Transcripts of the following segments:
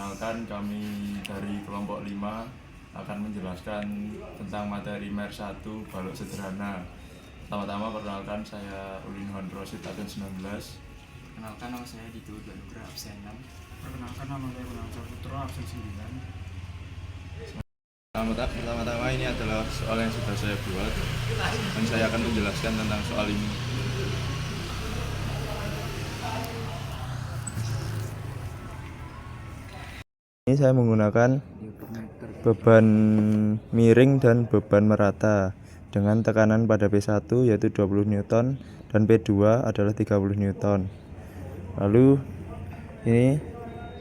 Perkenalkan, kami dari kelompok 5 akan menjelaskan tentang materi MER 1 balok sederhana. Pertama-tama perkenalkan, saya Ulinhon Rosid Aten 19. Perkenalkan, nama saya Dito Nugraha absen 6. Perkenalkan, nama saya Gunansyah Putra absen 9. Pertama-tama ini adalah soal yang sudah saya buat dan saya akan menjelaskan tentang soal ini. Ini saya menggunakan beban miring dan beban merata dengan tekanan pada P1 yaitu 20 Newton dan P2 adalah 30 Newton. Lalu ini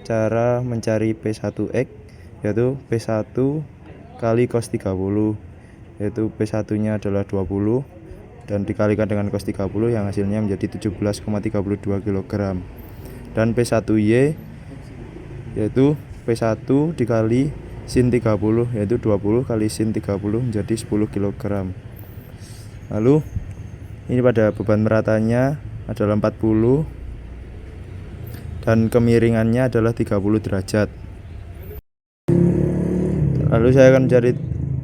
cara mencari P1X yaitu P1 kali cos 30, yaitu P1 nya adalah 20 dan dikalikan dengan cos 30 yang hasilnya menjadi 17,32 kg. Dan P1Y yaitu P1 dikali sin 30 yaitu 20 kali sin 30 menjadi 10 kg. Lalu ini pada beban meratanya adalah 40 dan kemiringannya adalah 30 derajat. Lalu saya akan mencari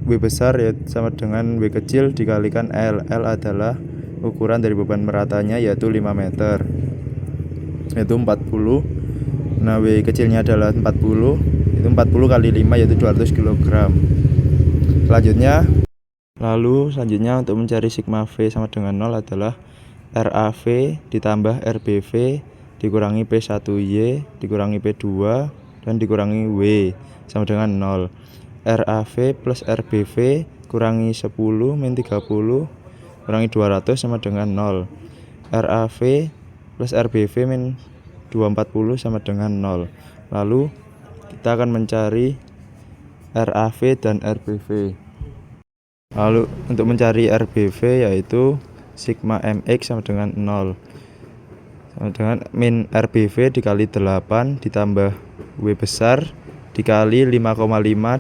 W besar yaitu sama dengan W kecil dikalikan L. L adalah ukuran dari beban meratanya yaitu 5 meter yaitu 40. Nah, W kecilnya adalah 40, itu 40 kali 5 yaitu 200 kg. Selanjutnya untuk mencari sigma V sama dengan 0 adalah RAV ditambah RBV dikurangi P1Y dikurangi P2 dan dikurangi W sama dengan 0. RAV plus RBV kurangi 10 min 30 kurangi 200 sama dengan 0. RAV plus RBV min 240 sama dengan 0. Lalu kita akan mencari RAV dan RBV. Lalu untuk mencari RBV yaitu sigma MX sama dengan 0 sama dengan min RBV dikali 8 ditambah W besar dikali 5,5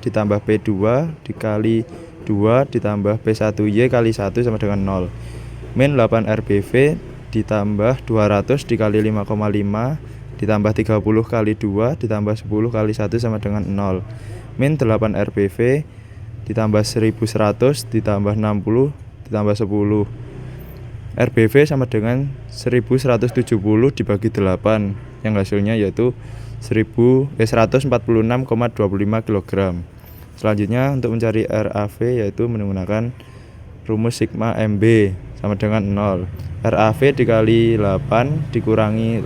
ditambah P2 dikali 2 ditambah P1Y kali 1 sama dengan 0. Min 8 RBV ditambah 200 dikali 5,5 ditambah 30 kali 2 ditambah 10 kali 1 sama dengan 0. Min 8 RBV ditambah 1100 ditambah 60 ditambah 10. RBV sama dengan 1170 dibagi 8 yang hasilnya yaitu 146,25 kg. Selanjutnya untuk mencari RAV yaitu menggunakan rumus sigma MB sama dengan 0. RAV dikali 8 dikurangi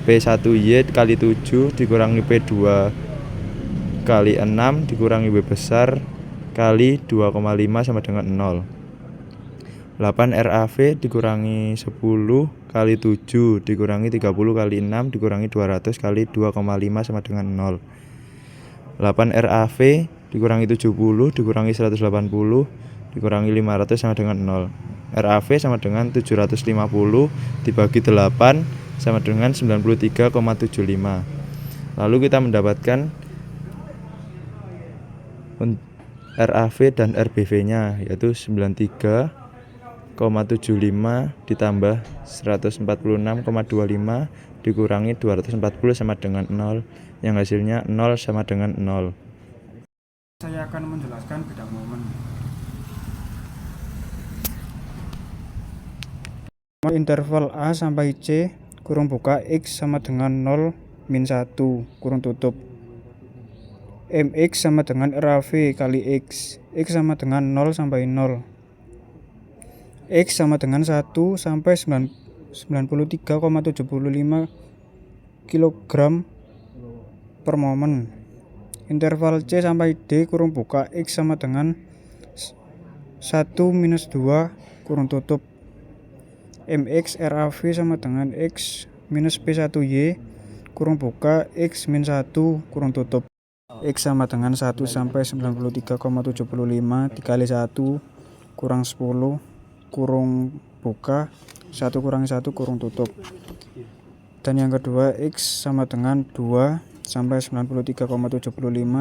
P1Y kali 7 dikurangi P2 kali 6 dikurangi W besar kali 2,5 sama dengan 0. 8 RAV dikurangi 10 kali 7 dikurangi 30 kali 6 dikurangi 200 kali 2,5 sama dengan 0. 8 RAV dikurangi 70 dikurangi 180 dikurangi 500 sama dengan 0. RAV sama dengan 750 dibagi 8 sama dengan 93,75. Lalu kita mendapatkan RAV dan RBV nya yaitu 93,75 ditambah 146,25 dikurangi 240 sama dengan 0 yang hasilnya 0 sama dengan 0. Saya akan menjelaskan bidang momen. Interval A sampai C kurung buka X sama dengan 0 min 1 kurung tutup. MX sama dengan RAV kali X. X sama dengan 0 sampai 0. X sama dengan 1 sampai 93,75 kg per momen. Interval C sampai D kurung buka X sama dengan 1 minus 2 kurung tutup. MX RAV sama dengan X minus P1Y kurung buka X min 1 kurung tutup. X sama dengan 1 sampai 93,75 dikali 1 kurang 10 kurung buka 1 kurangi 1 kurung tutup. Dan yang kedua X sama dengan 2 sampai 93,75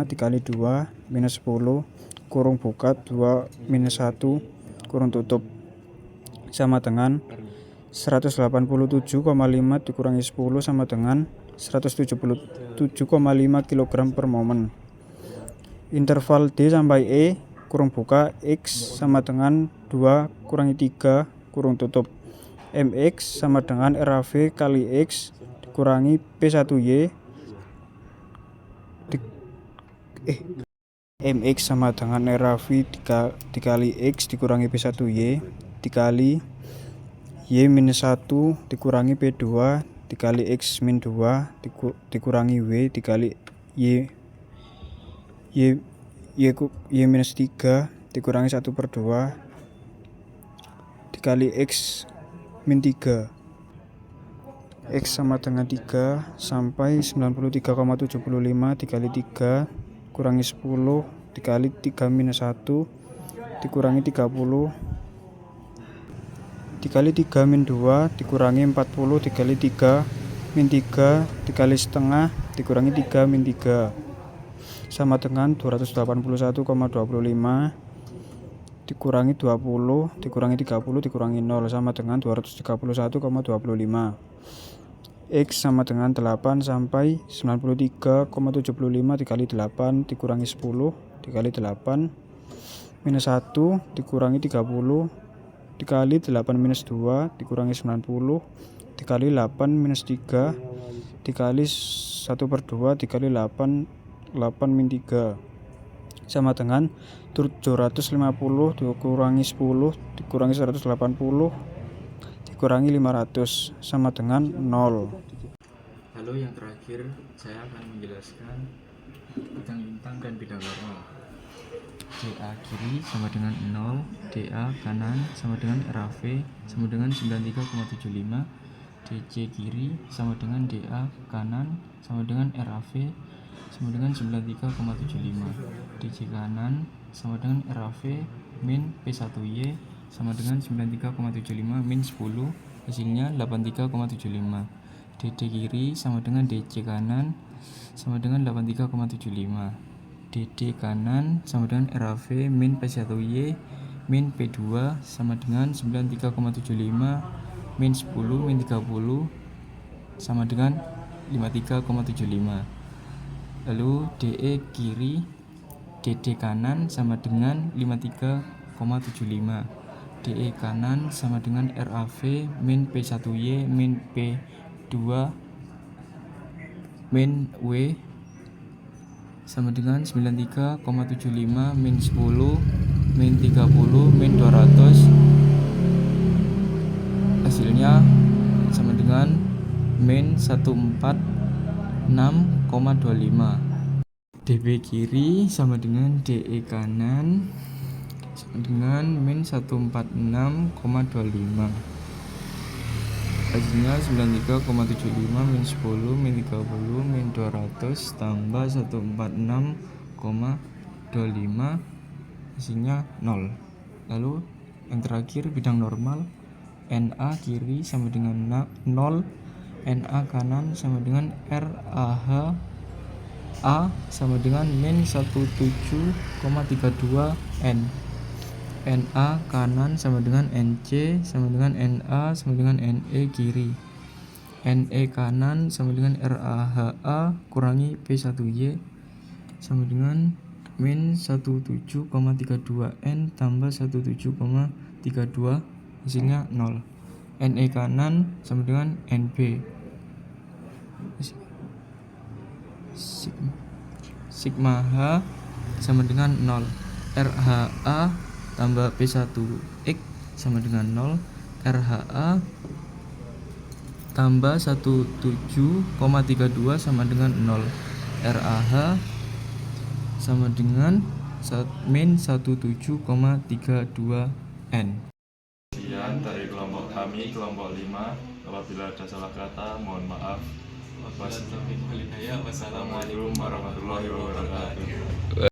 dikali 2 minus 10 kurung buka 2 minus 1 kurung tutup sama dengan 187,5 dikurangi 10 sama dengan 177,5 kg per momen. Interval D sampai E kurung buka X sama dengan 2 kurangi 3 kurung tutup. MX sama dengan RAV kali X dikurangi P1Y MX sama dengan RAV dikali X dikurangi P1Y dikali Y-1 dikurangi P2 dikali X-2 dikurangi W dikali Y-3 dikurangi 1/2 dikali X-3. X sama dengan 3 sampai 93,75 dikali 3 kurangi 10 dikali 3-1 dikurangi 30 dikali 3-2 dikurangi 40 dikali 3-3 dikali setengah dikurangi 3-3 sama dengan 281,25 dikurangi 20 dikurangi 30 dikurangi 0 sama dengan 231,25. X sama dengan 8 sampai 93,75 dikali 8 dikurangi 10 dikali 8 minus 1 dikurangi 30 dikali 8 minus 2 dikurangi 90 dikali 8 minus 3 dikali 1/2 dikali 8 min 3 sama dengan 750 dikurangi 10 dikurangi 180 dikurangi 500 sama dengan 0. Lalu yang terakhir saya akan menjelaskan bintang-bintang dan bidang normal. DA kiri sama dengan 0, DA kanan sama dengan RAV sama dengan 93,75, DC kiri sama dengan DA kanan sama dengan RAV sama dengan 93,75, DC kanan sama dengan RAV min P1Y sama dengan 93,75 min 10, hasilnya 83,75. DD kiri sama dengan DC kanan sama dengan 83,75, DD kanan sama dengan RAV min P1Y min P2 sama dengan 93,75 min 10 min 30 sama dengan 53,75. Lalu DE kiri DD kanan sama dengan 53,75, DE kanan sama dengan RAV min P1Y min P2 min W sama dengan 93,75 min 10 min 30 min 200, hasilnya sama dengan min 146,25. DB kiri sama dengan DE kanan sama dengan min 146,25, hasilnya 93,75 min 10 min 30 min 200 tambah 146,25, hasilnya 0. Lalu yang terakhir bidang normal. NA kiri sama dengan 0, NA kanan sama dengan RAH A sama dengan min 17,32 N, NA kanan sama dengan NC sama dengan NA sama dengan NE kiri, NE kanan sama dengan RAHA kurangi P1Y sama dengan min 17,32 N tambah 17,32, hasilnya 0. NE kanan sama dengan NB, sigma H sama dengan 0, RHA tambah P1X sama dengan 0, RHA tambah 17,32 sama dengan 0, RAH sama dengan min 17,32 N. Sekian dari kelompok kami, kelompok 5. Apabila ada salah kata, mohon maaf. Wassalamualaikum warahmatullahi wabarakatuh.